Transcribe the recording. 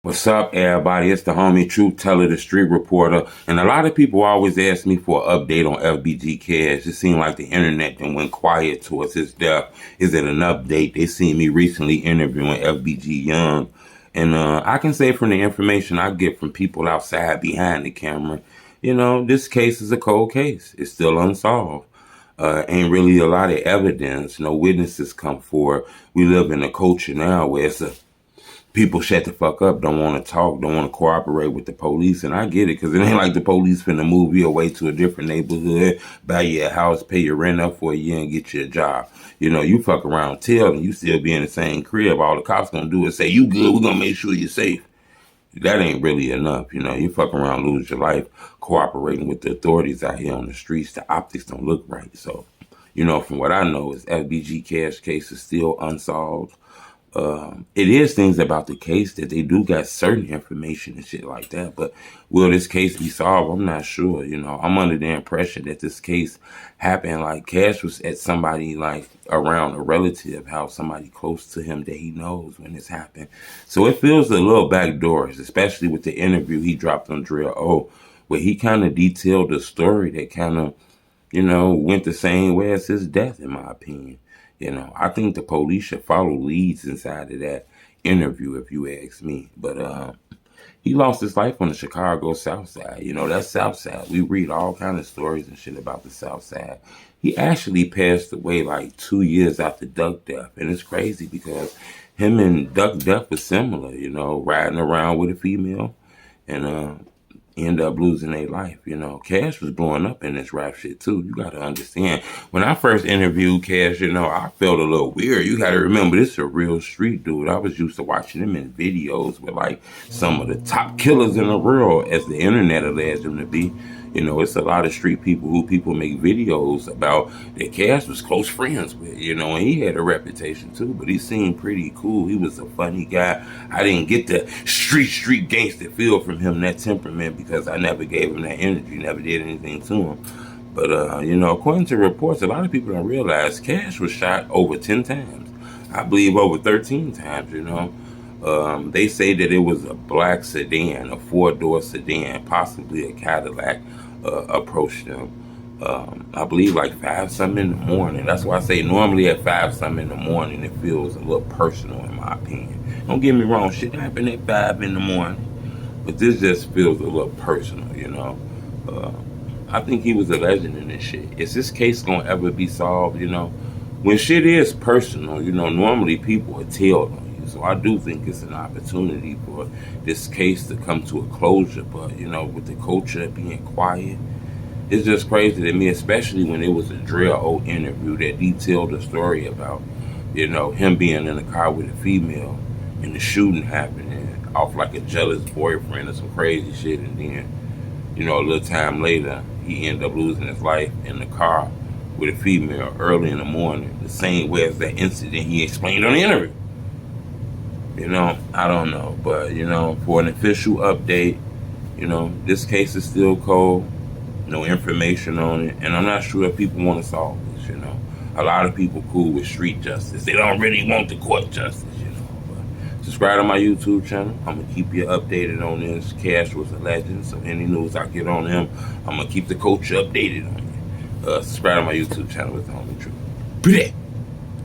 What's up, everybody? It's the homie Truth Teller, the street reporter. And a lot of people always ask me for an update on FBG Cash. It seemed like the internet then went quiet towards his death. Is it an update? They seen me recently interviewing FBG Young. And I can say from the information I get from people outside behind the camera, this case is a cold case. It's still unsolved. Ain't really a lot of evidence. No witnesses come forward. We live in a culture now where people shut the fuck up, don't want to talk, don't want to cooperate with the police. And I get it, because it ain't like the police finna move you away to a different neighborhood, buy you a house, pay your rent up for a year, and get you a job. You fuck around, tell, and you still be in the same crib. All the cops gonna do is say, you good, we're gonna make sure you're safe. That ain't really enough. You fuck around, lose your life, cooperating with the authorities out here on the streets. The optics don't look right. So, from what I know, is FBG Cash case is still unsolved. It is things about the case that they do got certain information and shit like that, but will this case be solved? I'm not sure. I'm under the impression that this case happened like Cash was at somebody like around a relative, how somebody close to him that he knows when this happened. So it feels a little backdoors, especially with the interview he dropped on Drill O, where he kind of detailed the story that kind of, went the same way as his death, in my opinion. I think the police should follow leads inside of that interview, if you ask me. But he lost his life on the Chicago South Side. That's South Side. We read all kind of stories and shit about the South Side. He actually passed away like 2 years after Duck death. And it's crazy because him and Duck death was similar, riding around with a female and end up losing their life. Cash was blowing up in this rap shit too. You got to understand, when I first interviewed Cash, I felt a little weird. You got to remember, this is a real street dude. I was used to watching him in videos with like some of the top killers in the world, as the internet alleged him to be. It's a lot of street people who people make videos about that Cash was close friends with, and he had a reputation too, but he seemed pretty cool. He was a funny guy. I didn't get the street gangster feel from him, that temperament, because I never gave him that energy, never did anything to him. But, according to reports, a lot of people don't realize Cash was shot over 10 times. I believe over 13 times, They say that it was a black sedan, a 4-door sedan, possibly a Cadillac, approached them. I believe like 5 something in the morning. That's why I say normally at 5 something in the morning it feels a little personal, in my opinion. Don't get me wrong, shit happened at 5 in the morning, but this just feels a little personal, I think he was a legend in this shit. Is this case gonna ever be solved? When shit is personal, normally people will tell on you. So I do think it's an opportunity for this case to come to a closure. But, with the culture being quiet, it's just crazy to me, especially when it was a Drill O interview that detailed the story about, him being in a car with a female and the shooting happening off like a jealous boyfriend or some crazy shit. And then, a little time later, he ended up losing his life in the car with a female early in the morning, the same way as that incident he explained on the interview. I don't know, but, for an official update, this case is still cold, no information on it, and I'm not sure if people want to solve this, A lot of people cool with street justice. They don't really want the court justice, But subscribe to my YouTube channel. I'm going to keep you updated on this. Cash was a legend, so any news I get on him, I'm going to keep the culture updated on you. Subscribe to my YouTube channel with the homie Truth. Pretty.